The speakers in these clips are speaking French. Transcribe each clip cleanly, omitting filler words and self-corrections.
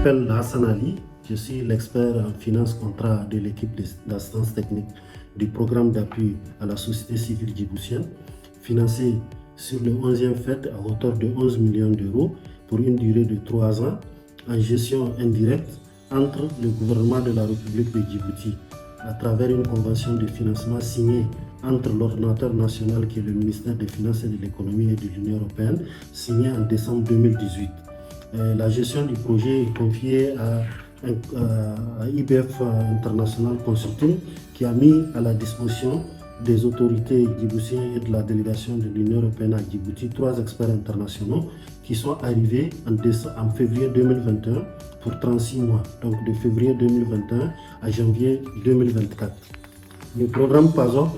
m'appelle Hassan Ali, je suis l'expert en finance contrat de l'équipe d'assistance technique du programme d'appui à la société civile djiboutienne, financé sur le 11e FED à hauteur de 11 millions d'euros pour une durée de 3 ans en gestion indirecte entre le gouvernement de la République de Djibouti à travers une convention de financement signée entre l'ordonnateur national qui est le ministère des Finances et de l'Économie et de l'Union européenne, signée en décembre 2018. La gestion du projet est confiée à IBF International Consulting qui a mis à la disposition des autorités djiboutiennes et de la délégation de l'Union européenne à Djibouti 3 experts internationaux qui sont arrivés en février 2021 pour 36 mois, donc de février 2021 à janvier 2024. Le programme PASOK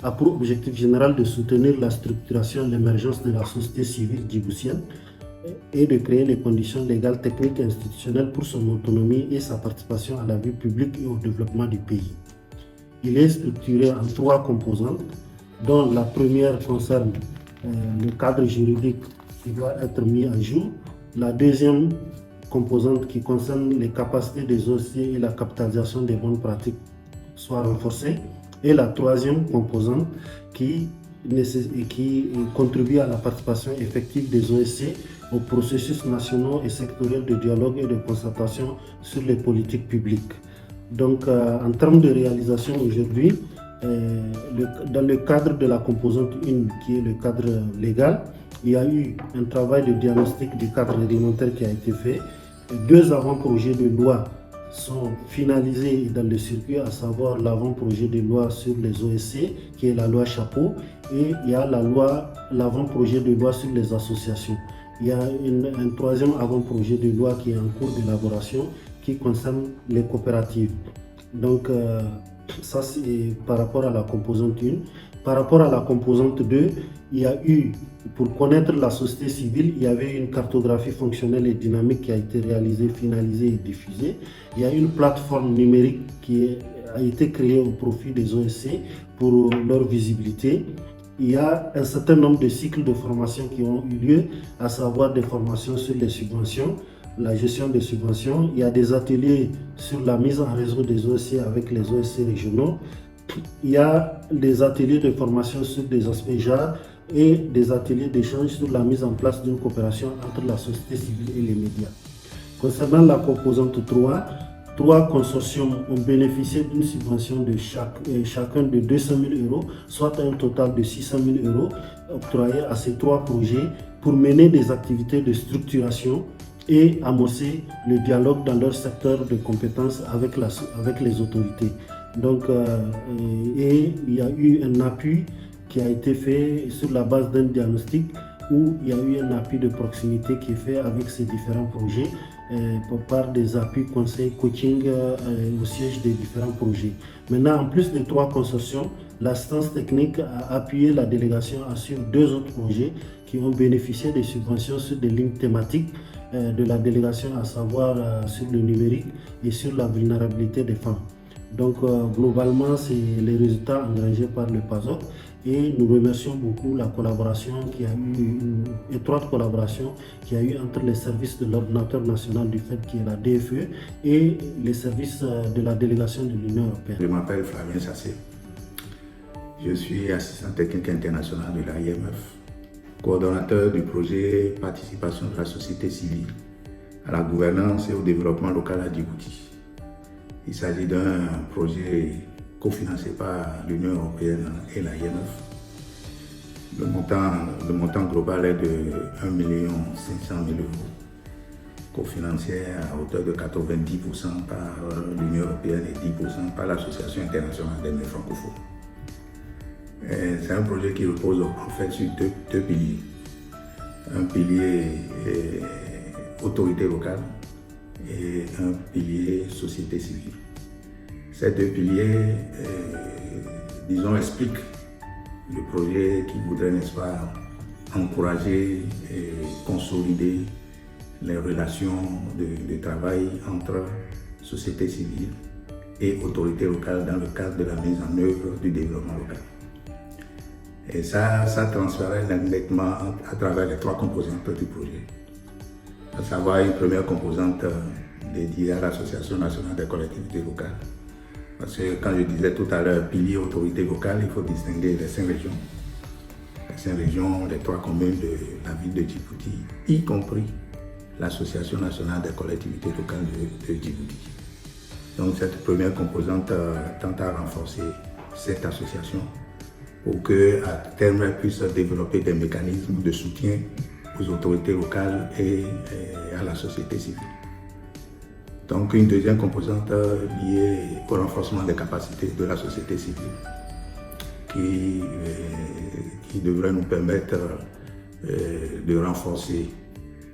a pour objectif général de soutenir la structuration et l'émergence de la société civile djiboutienne et de créer les conditions légales, techniques et institutionnelles pour son autonomie et sa participation à la vie publique et au développement du pays. Il est structuré en 3 composantes, dont la première concerne le cadre juridique qui doit être mis à jour, la deuxième composante qui concerne les capacités des OSC et la capitalisation des bonnes pratiques soit renforcée, et la troisième composante qui contribue à la participation effective des OSC aux processus nationaux et sectoriels de dialogue et de concertation sur les politiques publiques. Donc, en termes de réalisation aujourd'hui, dans le cadre de la composante 1, qui est le cadre légal, il y a eu un travail de diagnostic du cadre réglementaire qui a été fait. 2 avant-projets de loi sont finalisés dans le circuit, à savoir l'avant-projet de loi sur les OSC, qui est la loi Chapeau, et il y a l'avant-projet de loi sur les associations. Il y a un 3e avant-projet de loi qui est en cours d'élaboration, qui concerne les coopératives. Donc, ça c'est par rapport à la composante 1. Par rapport à la composante 2, il y a eu, pour connaître la société civile, il y avait une cartographie fonctionnelle et dynamique qui a été réalisée, finalisée et diffusée. Il y a une plateforme numérique qui a été créée au profit des OSC pour leur visibilité. Il y a un certain nombre de cycles de formation qui ont eu lieu, à savoir des formations sur les subventions, la gestion des subventions. Il y a des ateliers sur la mise en réseau des OSC avec les OSC régionaux. Il y a des ateliers de formation sur des aspects JAR et des ateliers d'échange sur la mise en place d'une coopération entre la société civile et les médias. Concernant la composante 3 consortiums ont bénéficié d'une subvention de chacun de 200 000 €, soit un total de 600 000 € octroyés à ces 3 projets pour mener des activités de structuration et amorcer le dialogue dans leur secteur de compétences avec les autorités. Donc, et il y a eu un appui qui a été fait sur la base d'un diagnostic où il y a eu un appui de proximité qui est fait avec ces différents projets par des appuis conseils coaching au siège des différents projets. Maintenant, en plus des 3 consortiums, l'assistance technique a appuyé la délégation sur 2 autres projets qui ont bénéficié des subventions sur des lignes thématiques de la délégation, à savoir sur le numérique et sur la vulnérabilité des femmes. Donc globalement, c'est les résultats engrangés par le PASOK et nous remercions beaucoup la collaboration une étroite collaboration qui a eu entre les services de l'ordonnateur national du FED qui est la DFE et les services de la délégation de l'Union européenne. Je m'appelle Flavien Sassé. Je suis assistant technique international de l'IMF, coordonnateur du projet Participation de la société civile à la gouvernance et au développement local à Djibouti. Il s'agit d'un projet cofinancé par l'Union européenne et l'IMF. Le montant global est de 1 500 000 €, cofinancé à hauteur de 90% par l'Union européenne et 10% par l'Association internationale des maires francophones. C'est un projet qui repose en fait sur deux piliers. Un pilier autorité locale et un pilier société civile. Ces 2 piliers, disons, expliquent le projet qui voudrait, n'est-ce pas, encourager et consolider les relations de travail entre société civile et autorité locale dans le cadre de la mise en œuvre du développement local. Et ça transférait nettement à travers les 3 composantes du projet. À savoir une première composante dédié à l'Association nationale des collectivités locales. Parce que quand je disais tout à l'heure, pilier autorité locale, il faut distinguer les 5 régions. Les 5 régions, les 3 communes de la ville de Djibouti, y compris l'Association nationale des collectivités locales de Djibouti. Donc cette première composante tente à renforcer cette association pour qu'à terme elle puisse développer des mécanismes de soutien aux autorités locales et à la société civile. Donc une deuxième composante liée au renforcement des capacités de la société civile qui devrait nous permettre de renforcer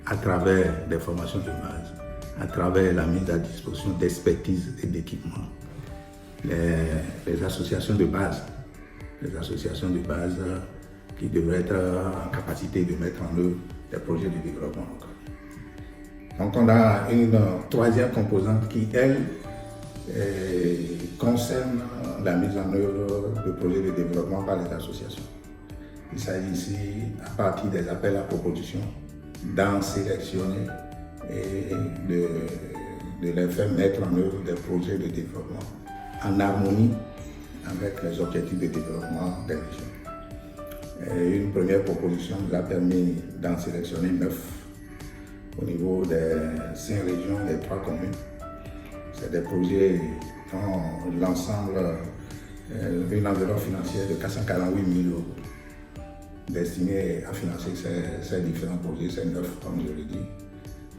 à travers des formations de base, à travers la mise à disposition d'expertise et d'équipements, les associations de base, qui devraient être en capacité de mettre en œuvre des projets de développement local. Donc on a une troisième composante qui, elle, concerne la mise en œuvre de projets de développement par les associations. Il s'agit ici, à partir des appels à propositions, d'en sélectionner et de les faire mettre en œuvre des projets de développement en harmonie avec les objectifs de développement des régions. Et une première proposition nous a permis d'en sélectionner 9 au niveau des 5 régions, des 3 communes. C'est des projets dont l'ensemble, une enveloppe financière de 448 000 € destinés à financer ces différents projets, ces 9 comme je l'ai dit,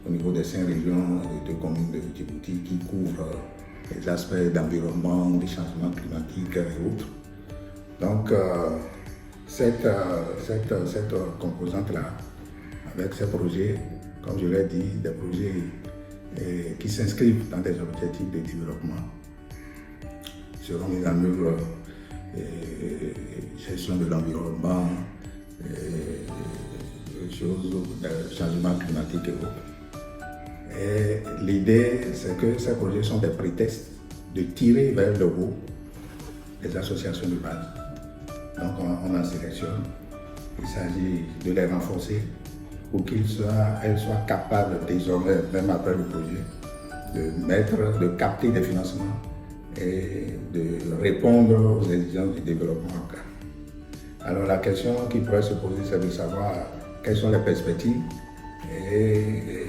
au niveau des 5 régions et des 2 communes de Djibouti qui couvrent les aspects d'environnement, des changements climatiques et autres. Donc cette composante-là, avec ces projets, comme je l'ai dit, des projets qui s'inscrivent dans des objectifs de développement, seront mis en œuvre gestion de l'environnement, changement climatique et autres. Et l'idée, c'est que ces projets sont des prétextes de tirer vers le haut les associations de base. Donc on en sélectionne. Il s'agit de les renforcer pour qu'elles soient capables désormais, même après le projet, de capter des financements et de répondre aux exigences du développement local. Alors la question qui pourrait se poser, c'est de savoir quelles sont les perspectives et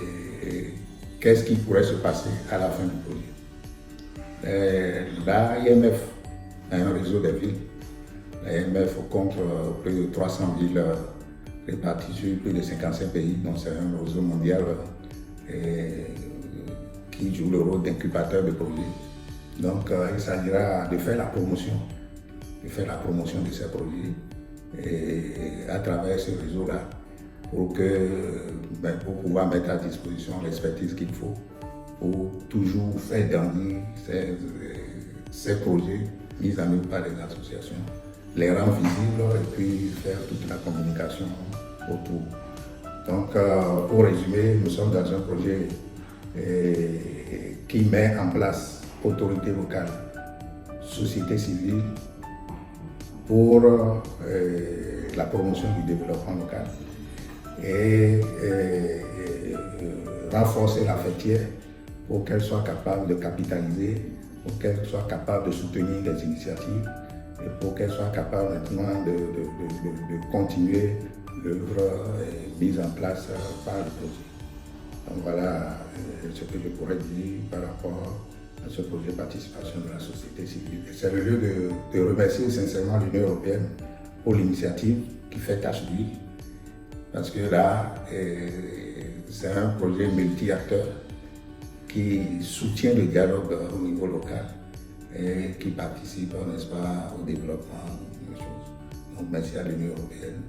qu'est-ce qui pourrait se passer à la fin du projet. L'AIMF a un réseau de villes. L'AIMF compte plus de 300 villes réparties sur plus de 55 pays, donc c'est un réseau mondial qui joue le rôle d'incubateur de projets. Donc il s'agira de faire la promotion de ces projets et à travers ce réseau-là pour pouvoir mettre à disposition l'expertise qu'il faut pour toujours faire gagner ces projets mis en œuvre par les associations, les rendre visibles et puis faire toute la communication autour. Donc pour résumer, nous sommes dans un projet qui met en place autorité locale, société civile, pour la promotion du développement local et renforcer la fêtière pour qu'elle soit capable de capitaliser, pour qu'elle soit capable de soutenir les initiatives et pour qu'elle soit capable maintenant de continuer l'œuvre mise en place par le projet. Donc voilà ce que je pourrais dire par rapport à ce projet de participation de la société civile. C'est le lieu de remercier sincèrement l'Union européenne pour l'initiative qui fait tache d'huile, parce que là, c'est un projet multi-acteurs qui soutient le dialogue au niveau local et qui participe, n'est-ce pas, au développement des choses. Donc merci à l'Union européenne.